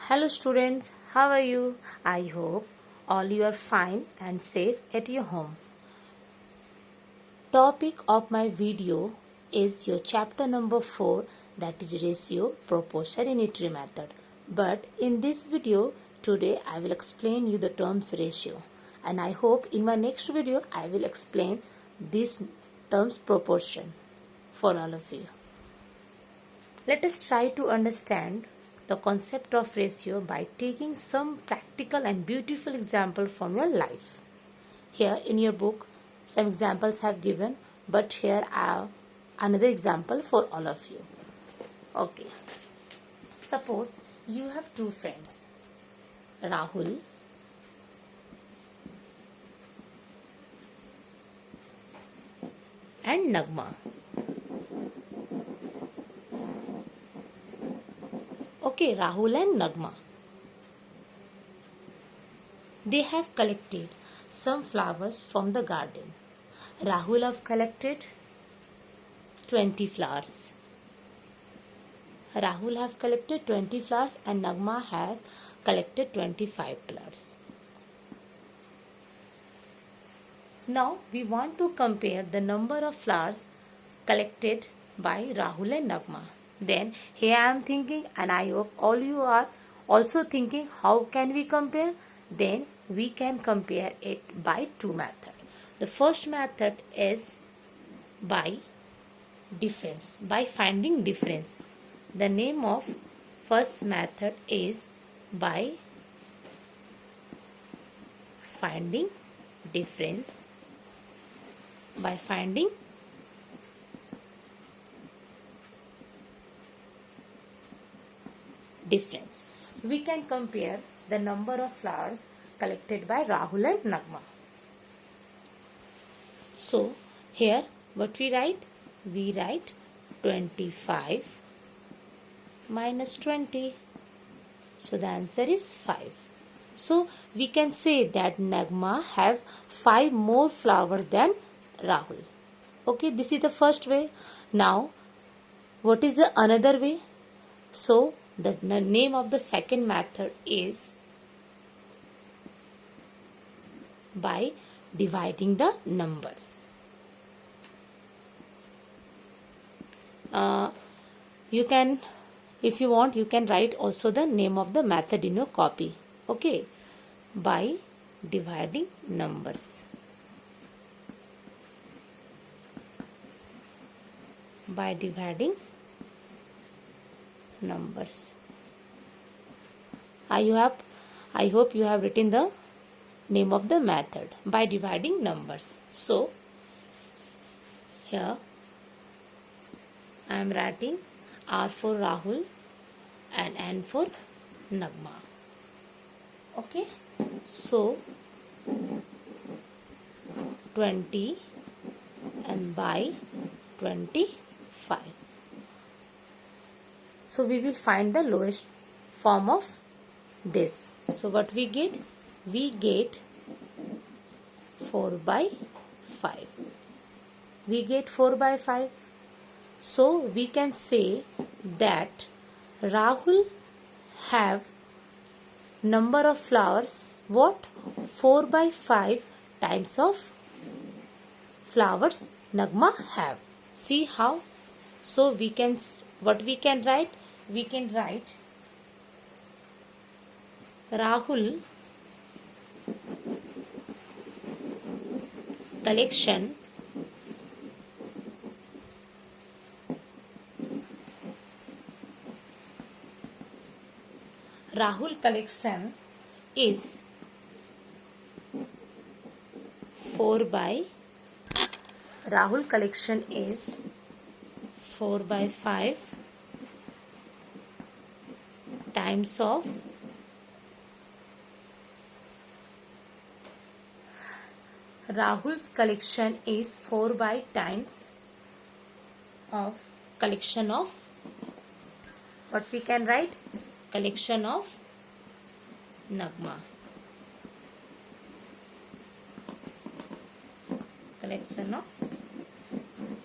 Hello students, how are you? I hope all you are fine and safe at your home. Topic of my video is your chapter number 4, that is ratio, proportion, unitary method. But in this video today I will explain you the terms ratio, and I hope in my next video I will explain this terms proportion for all of you. Let us try to understand the concept of ratio by taking some practical and beautiful example from your life. Here in your book some examples have given, but here I have another example for all of you. Okay. Suppose you have two friends, Rahul and Nagma. Okay, Rahul and Nagma. They have collected some flowers from the garden. Rahul have collected 20 flowers. Rahul have collected 20 flowers and Nagma have collected 25 flowers. Now we want to compare the number of flowers collected by Rahul and Nagma. Then here I am thinking, and I hope all you are also thinking, how can we compare? Then we can compare it by two methods. The first method is by difference, by finding difference. The name of first method is by finding difference. By finding difference, we can compare the number of flowers collected by Rahul and Nagma. So here what we write? We write 25 minus 20. So the answer is 5. So we can say that Nagma have 5 more flowers than Rahul. Okay, this is the first way. Now what is the another way? So the name of the second method is by dividing the numbers. You can, if you want, you can write also the name of the method in your copy. Okay, by dividing numbers. By dividing numbers. I hope you have written the name of the method by dividing numbers. So here I am writing R for Rahul and N for Nagma. Okay, so 20 and by 25. So we will find the lowest form of this. So what we get? We get 4 by 5. We get 4 by 5. So we can say that Rahul have number of flowers, what? 4 by 5 times of flowers Nagma have. See how? So we can, what we can write? We can write Rahul collection is 4 by 5 times of Rahul's collection is 4 by times of collection of, what we can write? Collection of Nagma. Collection of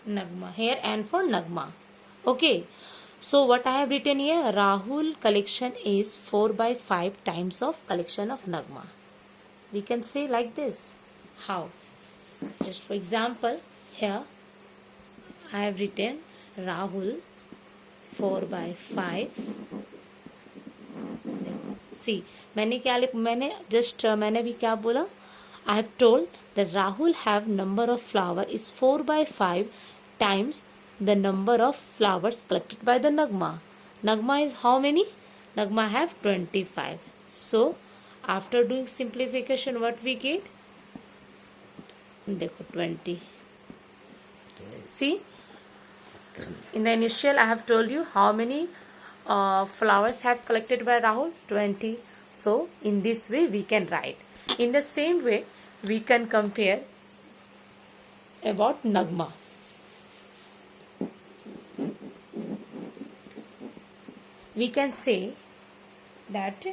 Nagma. Here N for Nagma. Okay. So what I have written here, Rahul collection is 4 by 5 times of collection of Nagma. We can say like this. How? Just for example, here I have written Rahul 4 by 5. See, मैंने भी क्या बोला? I have told that Rahul have number of flower is 4 by 5 times the number of flowers collected by the Nagma. Nagma is how many? Nagma have 25. So, after doing simplification, what we get? देखो 20. See, in the initial I have told you how many flowers have collected by Rahul? 20. So, in this way we can write. In the same way, we can compare about Nagma. We can say that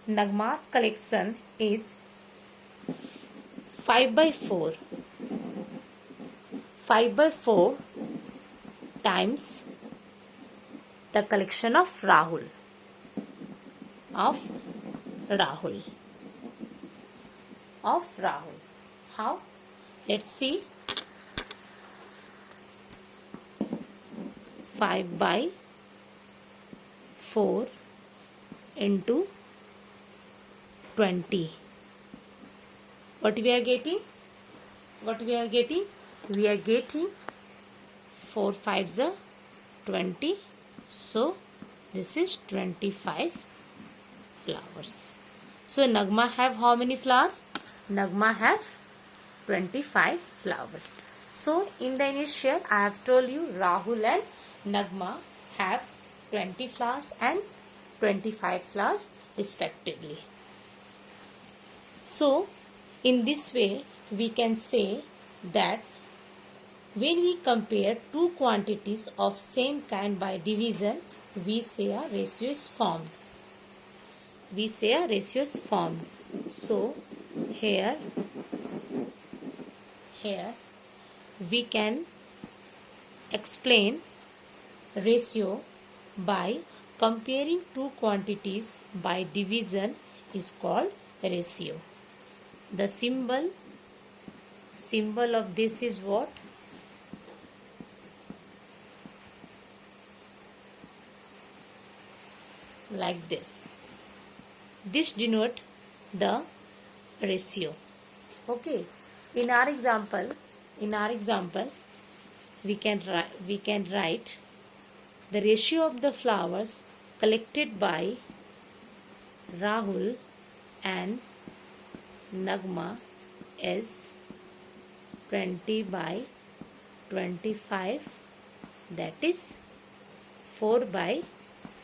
Nagma's collection is 5 by 4. 5 by 4 times the collection of Rahul. How? Let's see. 5 by 4 into 20. What we are getting? We are getting 4 5s are 20. So this is 25 flowers. So Nagma have how many flowers? Nagma have 25 flowers. So in the initial I have told you Rahul and Nagma have 20 flowers and 25 flowers respectively. So in this way we can say that when we compare two quantities of same kind by division, we say a ratio is formed. So here we can explain ratio by comparing two quantities by division is called ratio. The symbol of this is what? Like this. This denote the ratio. Okay. In our example, we can write the ratio of the flowers collected by Rahul and Nagma is 20 by 25, that is 4 by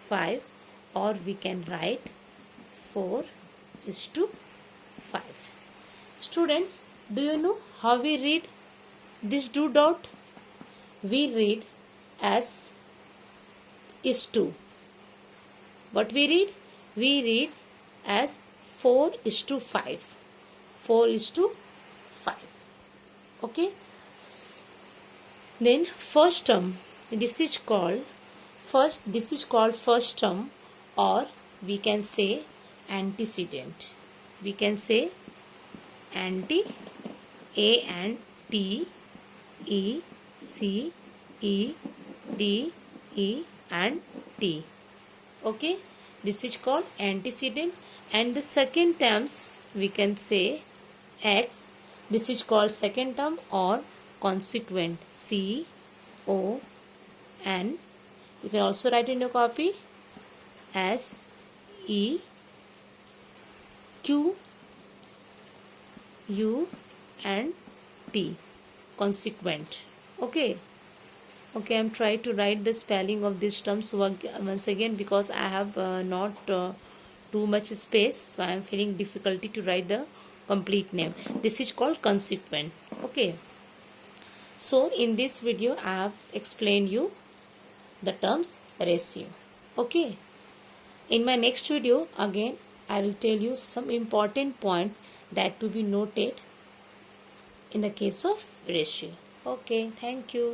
5, or we can write 4:5. Students, do you know how we read this do dot? We read as is to. What we read? We read as 4:5. 4:5. Okay. Then first term. This is called first term, or we can say antecedent. We can say anti, A and T, E, C, E, D, E and T. Okay, this is called antecedent. And the second terms we can say X. This is called second term or consequent, C, O, N. You can also write in your copy S, E, Q, U and T. Consequent. Okay. Okay, I'm trying to write the spelling of these terms once again because I have not too much space, so I am feeling difficulty to write the complete name. This is called consequent. Okay. So in this video I have explained you the terms ratio. Okay. In my next video again I will tell you some important points that to be noted in the case of ratio. Okay, thank you.